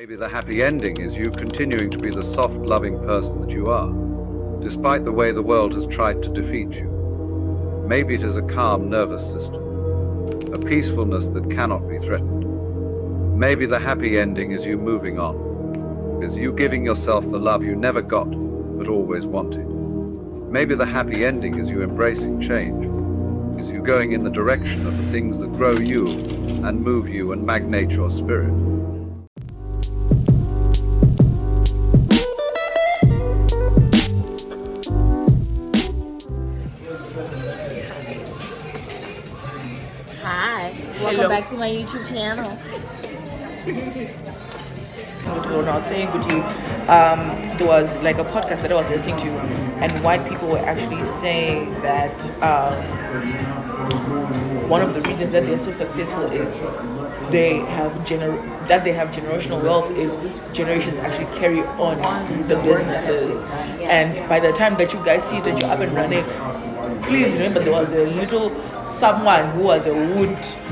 Maybe the happy ending is you continuing to be the soft, loving person that you are, despite the way the world has tried to defeat you. Maybe it is a calm nervous system, a peacefulness that cannot be threatened. Maybe the happy ending is you moving on, is you giving yourself the love you never got, but always wanted. Maybe the happy ending is you embracing change, is you going in the direction of the things that grow you and move you and magnate your spirit. Hi, welcome back to my YouTube channel. When I was saying there was like a podcast that I was listening to, and white people were actually saying that one of the reasons that they're so successful is they have generational wealth. Is generations actually carry on the businesses, and by the time that you guys see that you're up and running, please remember there was a little someone who was a woodworker,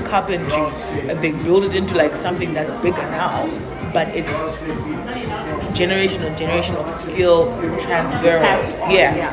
carpentry, and they build it into like something that's bigger now. But it's generational skill transfer. Yeah.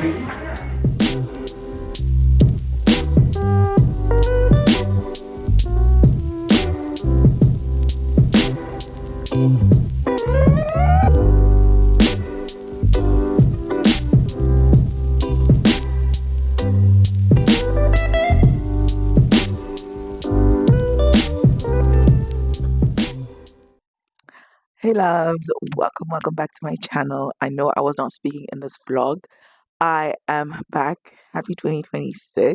Hey loves, welcome back to my channel. I know I was not speaking in this vlog. I am back. Happy 2026.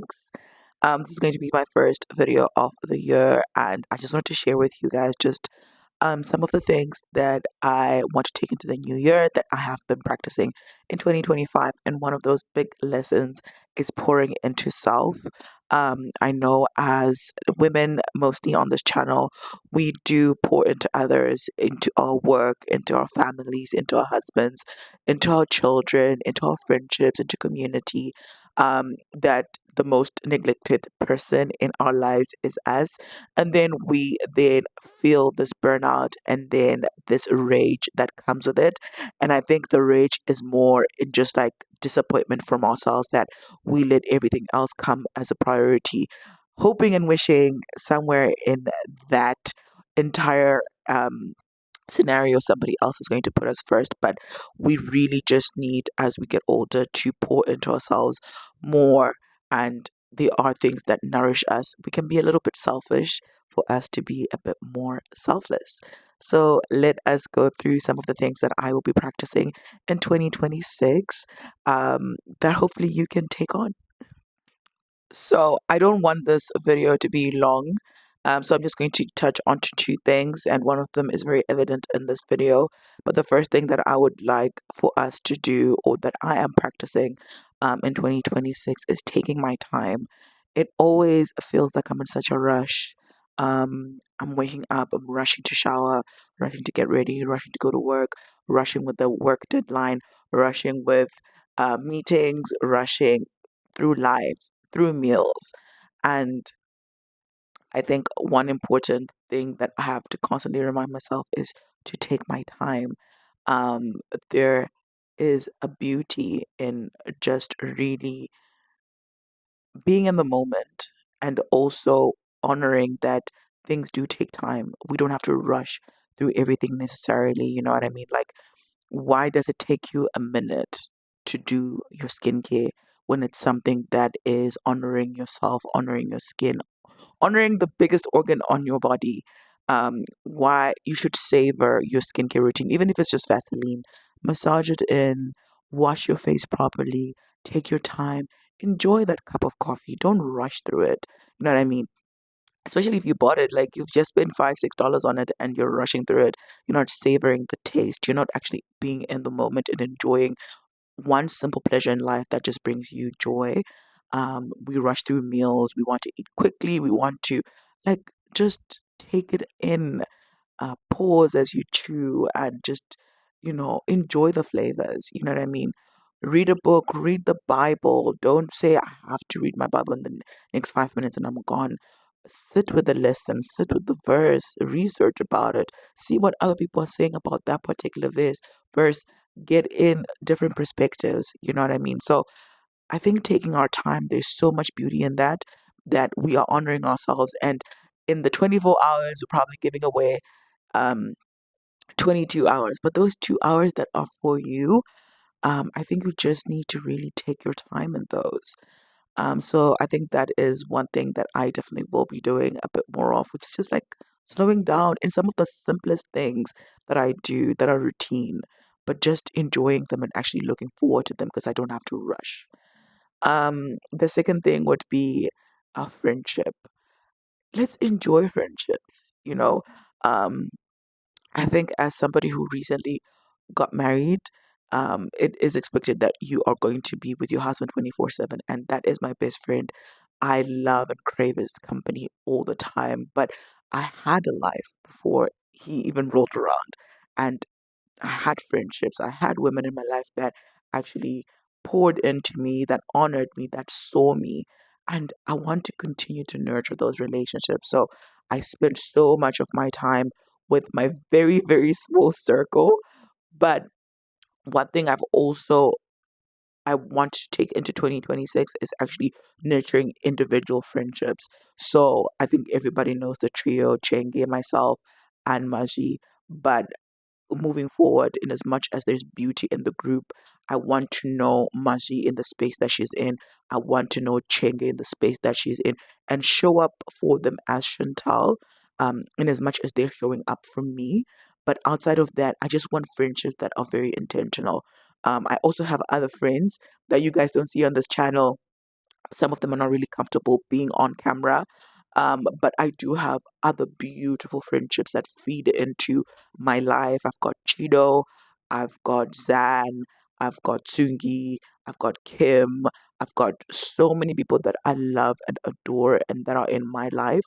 This is going to be my first video of the year, and I just wanted to share with you guys just some of the things that I want to take into the new year that I have been practicing in 2025. And one of those big lessons is pouring into self. I know as women, mostly on this channel, we do pour into others, into our work, into our families, into our husbands, into our children, into our friendships, into community. That the most neglected person in our lives is us, and then we then feel this burnout and then this rage that comes with it. And I think the rage is more in just like disappointment from ourselves that we let everything else come as a priority, hoping and wishing somewhere in that entire scenario somebody else is going to put us first. But we really just need, as we get older, to pour into ourselves more, and there are things that nourish us. We can be a little bit selfish for us to be a bit more selfless. So let us go through some of the things that I will be practicing in 2026, that hopefully you can take on. So I don't want this video to be long. So I'm just going to touch on to two things, and one of them is very evident in this video. But the first thing that I would like for us to do, or that I am practicing in 2026, is taking my time. It always feels like I'm in such a rush. I'm waking up, I'm rushing to shower, rushing to get ready, rushing to go to work, rushing with the work deadline, rushing with meetings, rushing through life, through meals. And I think one important thing that I have to constantly remind myself is to take my time. There is a beauty in just really being in the moment, and also honoring that things do take time. We don't have to rush through everything necessarily. You know what I mean? Like, why does it take you a minute to do your skincare when it's something that is honoring yourself, honoring your skin, honoring the biggest organ on your body? Why you should savor your skincare routine, even if it's just Vaseline. Massage it in, wash your face properly, take your time, enjoy that cup of coffee. Don't rush through it. You know what I mean? Especially if you bought it, like you've just spent $5-6 on it and you're rushing through it. You're not savoring the taste. You're not actually being in the moment and enjoying one simple pleasure in life that just brings you joy. We rush through meals. We want to eat quickly. We want to like just take it in, pause as you chew, and just enjoy the flavors. You know what I mean? Read a book, read the Bible. Don't say I have to read my Bible in the next 5 minutes and I'm gone. sit with the lesson, sit with the verse, research about it, see what other people are saying about that particular verse, get in different perspectives. You know what I mean? So I think taking our time, there's so much beauty in that, that we are honoring ourselves. And in the 24 hours, we're probably giving away um 22 hours. But those 2 hours that are for you, I think you just need to really take your time in those. So I think that is one thing that I definitely will be doing a bit more of, which is just like slowing down in some of the simplest things that I do that are routine, but just enjoying them and actually looking forward to them because I don't have to rush. The second thing would be a friendship. Let's enjoy friendships, you know. Um, I think as somebody who recently got married, it is expected that you are going to be with your husband 24/7, and that is my best friend. I love and crave his company all the time, but I had a life before he even rolled around, and I had friendships. I had women in my life that actually poured into me, that honored me, that saw me. And I want to continue to nurture those relationships. So I spent so much of my time with my very, very small circle. But one thing I want to take into 2026 is actually nurturing individual friendships. So I think everybody knows the trio, Chenge, myself, and Maji. But moving forward, in as much as there's beauty in the group, I want to know Maji in the space that she's in. I want to know Chenge in the space that she's in, and show up for them as Chantal, in as much as they're showing up for me. But outside of that, I just want friendships that are very intentional. I also have other friends that you guys don't see on this channel. Some of them are not really comfortable being on camera. But I do have other beautiful friendships that feed into my life. I've got Chido, I've got Zan, I've got Tsungi, I've got Kim, I've got so many people that I love and adore and that are in my life,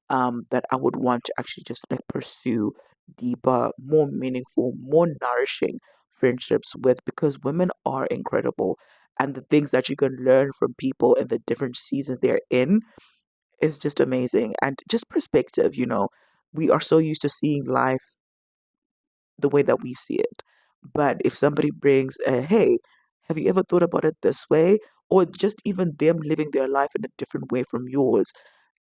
that I would want to actually just like pursue deeper, more meaningful, more nourishing friendships with, because women are incredible, and the things that you can learn from people in the different seasons they're in is just amazing. And just perspective, we are so used to seeing life the way that we see it. But if somebody brings a, hey, have you ever thought about it this way? Or just even them living their life in a different way from yours,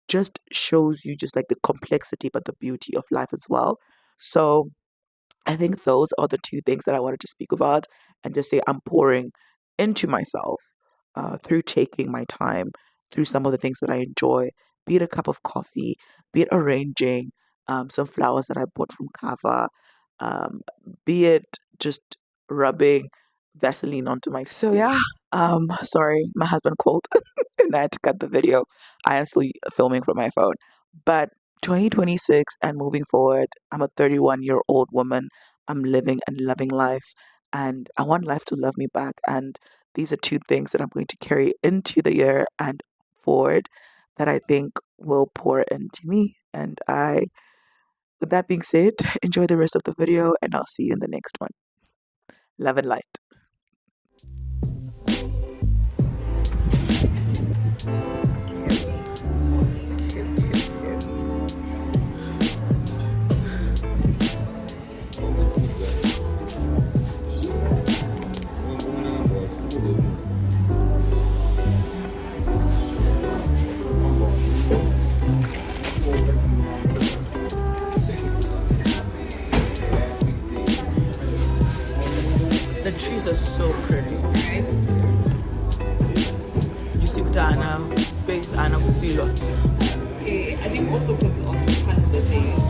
just shows you just like the complexity but the beauty of life as well. So I think those are the two things that I wanted to speak about, and just say I'm pouring into myself, through taking my time through some of the things that I enjoy, be it a cup of coffee, be it arranging some flowers that I bought from Kava, um, be it just rubbing Vaseline onto my skin. So yeah, sorry, my husband called and I had to cut the video. I am still filming from my phone. But 2026 and moving forward, I'm a 31-year-old woman. I'm living and loving life, and I want life to love me back. And these are two things that I'm going to carry into the year and forward that I think will pour into me. And with that being said, enjoy the rest of the video, and I'll see you in the next one. Love and light. The trees are so pretty. You see Dana, space, Anna Filo. Okay, I think also because of the kinds that they use.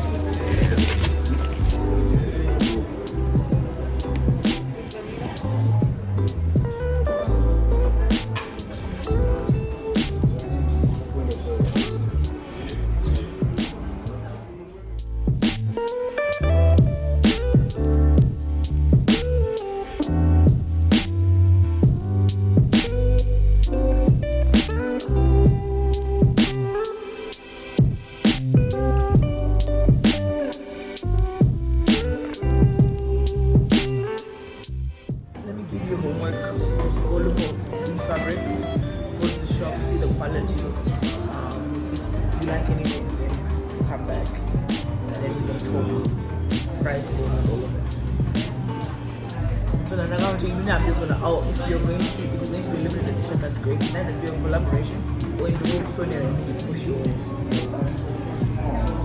pricing and all of that. So then I'm going to, I'm just gonna, oh, if you're going to be limited edition, that's great. And then do a collaboration or in the road further and you push your stuff.